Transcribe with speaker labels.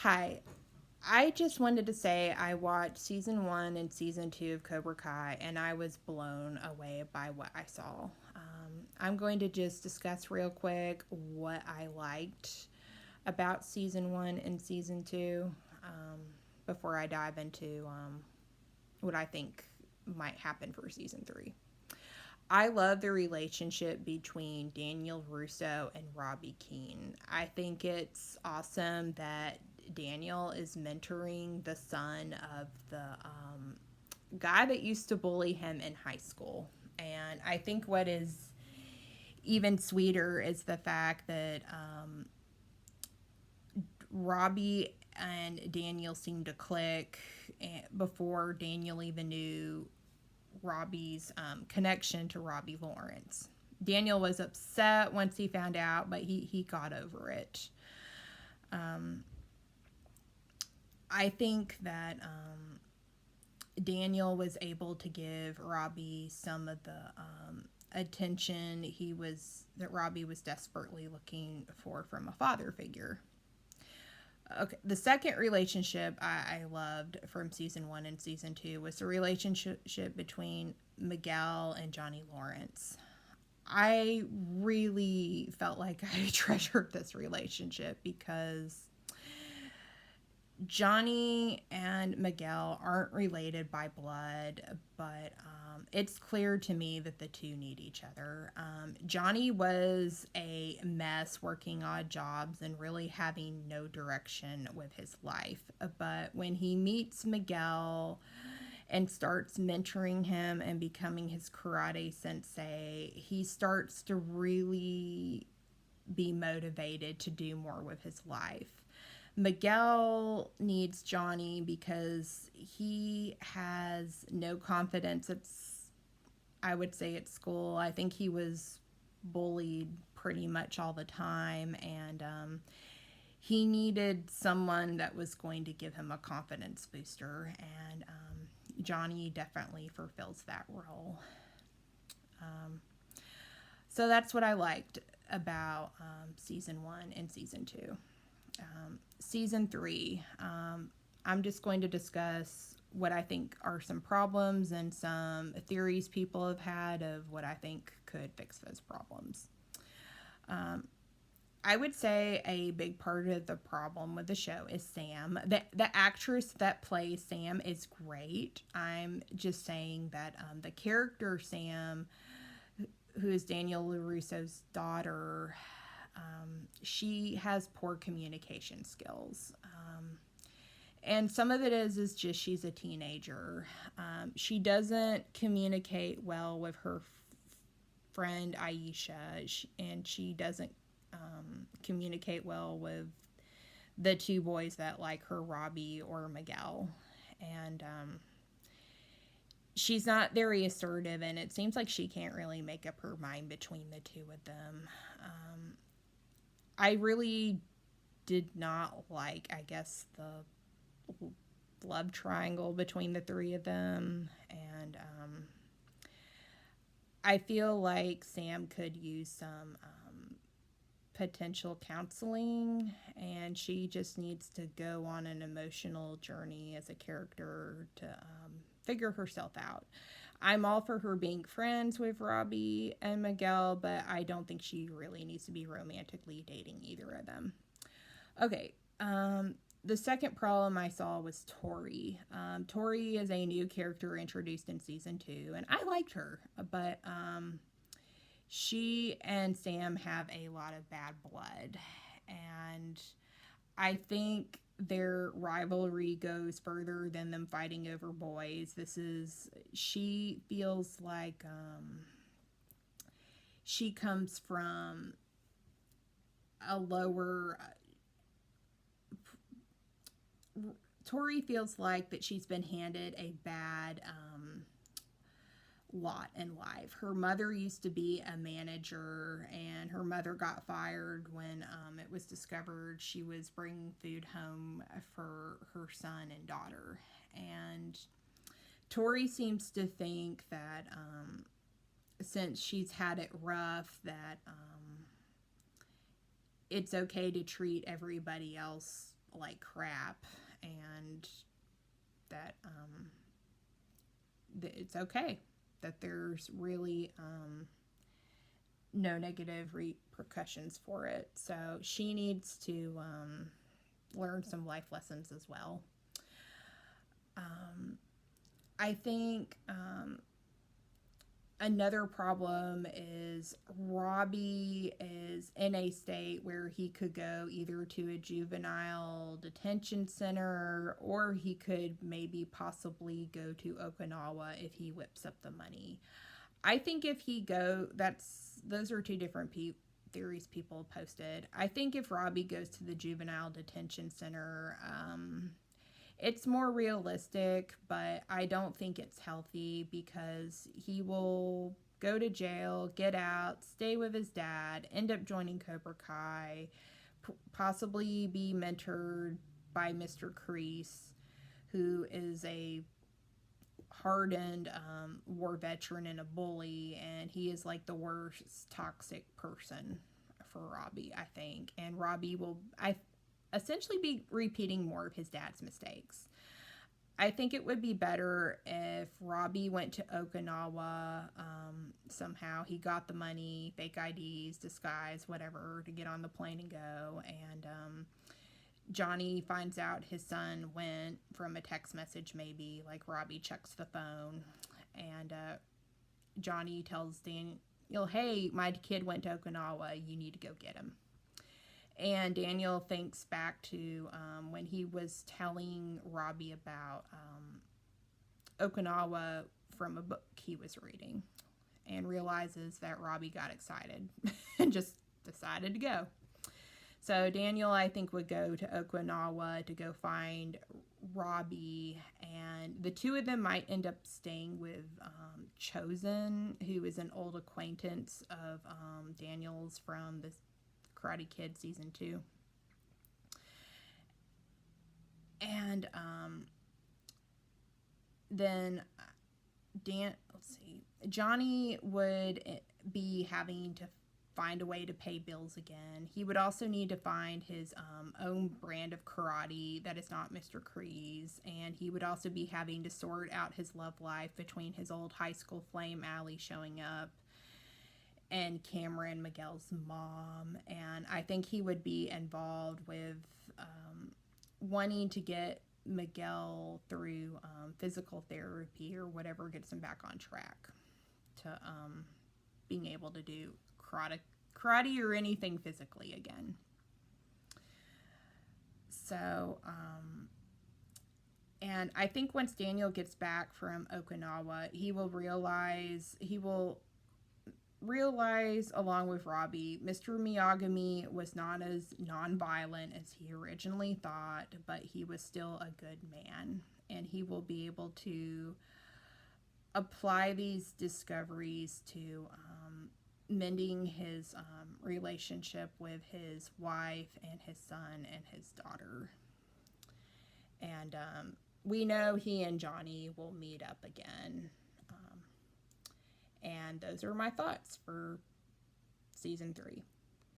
Speaker 1: Hi. I just wanted to say I watched season one and season two of Cobra Kai, and I was blown away by what I saw. I'm going to just discuss real quick what I liked about season one and season two before I dive into what I think might happen for season three. I love the relationship between Daniel Russo and Robbie Keane. I think it's awesome that Daniel is mentoring the son of the guy that used to bully him in high school. And I think what is even sweeter is the fact that Robbie and Daniel seemed to click before Daniel even knew Robbie's connection to Robbie Lawrence. Daniel was upset once he found out, but he got over it. I think that Daniel was able to give Robbie some of the attention that Robbie was desperately looking for from a father figure. Okay, the second relationship I loved from season one and season two was the relationship between Miguel and Johnny Lawrence. I really felt like I treasured this relationship because Johnny and Miguel aren't related by blood, but it's clear to me that the two need each other. Johnny was a mess working odd jobs and really having no direction with his life. But when he meets Miguel and starts mentoring him and becoming his karate sensei, he starts to really be motivated to do more with his life. Miguel needs Johnny because he has no confidence I would say at school. I think he was bullied pretty much all the time, and he needed someone that was going to give him a confidence booster, and Johnny definitely fulfills that role. So that's what I liked about season one and season two. Season three, I'm just going to discuss what I think are some problems and some theories people have had of what I think could fix those problems. I would say a big part of the problem with the show is Sam. The actress that plays Sam is great. I'm just saying that the character Sam, who is Daniel LaRusso's daughter, she has poor communication skills. And some of it is just she's a teenager. She doesn't communicate well with her friend Aisha, and she doesn't communicate well with the two boys that like her, Robbie or Miguel. And she's not very assertive, and it seems like she can't really make up her mind between the two of them. I really did not like, I guess, the love triangle between the three of them. And I feel like Sam could use some potential counseling, and she just needs to go on an emotional journey as a character to figure herself out. I'm all for her being friends with Robbie and Miguel, but I don't think she really needs to be romantically dating either of them. Okay, the second problem I saw was Tori. Tori is a new character introduced in season two, and I liked her, but she and Sam have a lot of bad blood, and I think their rivalry goes further than them fighting over boys. She feels like she comes from a lower. Tori feels like that she's been handed a bad lot in life. Her mother used to be a manager, and her mother got fired when it was discovered she was bringing food home for her son and daughter. And Tori seems to think that since she's had it rough, that it's okay to treat everybody else like crap, and that it's okay, that there's really no negative repercussions for it. So she needs to learn some life lessons as well. I think another problem is Robbie is in a state where he could go either to a juvenile detention center, or he could maybe possibly go to Okinawa if he whips up the money. I think if he go, those are two different theories people posted. I think if Robbie goes to the juvenile detention center, it's more realistic, but I don't think it's healthy, because he will go to jail, get out, stay with his dad, end up joining Cobra Kai, possibly be mentored by Mr. Kreese, who is a hardened war veteran and a bully, and he is like the worst toxic person for Robbie, I think. And Robbie will, essentially be repeating more of his dad's mistakes. I think it would be better if Robbie went to Okinawa somehow. He got the money, fake IDs, disguise, whatever, to get on the plane and go. And Johnny finds out his son went from a text message, maybe, like Robbie checks the phone. And Johnny tells Daniel, hey, my kid went to Okinawa. You need to go get him. And Daniel thinks back to when he was telling Robbie about Okinawa from a book he was reading, and realizes that Robbie got excited and just decided to go. So Daniel, I think, would go to Okinawa to go find Robbie, and the two of them might end up staying with Chosen, who is an old acquaintance of Daniel's from the Karate Kid season 2. And then Johnny would be having to find a way to pay bills again. He would also need to find his own brand of karate that is not Mr. Kreese, and he would also be having to sort out his love life between his old high school flame Allie showing up and Cameron, Miguel's mom. And I think he would be involved with wanting to get Miguel through physical therapy or whatever gets him back on track to being able to do karate or anything physically again. So, and I think once Daniel gets back from Okinawa, he will realize along with Robbie, Mr. Miyagami was not as nonviolent as he originally thought, but he was still a good man, and he will be able to apply these discoveries to mending his relationship with his wife and his son and his daughter. And we know he and Johnny will meet up again. And those are my thoughts for season 3.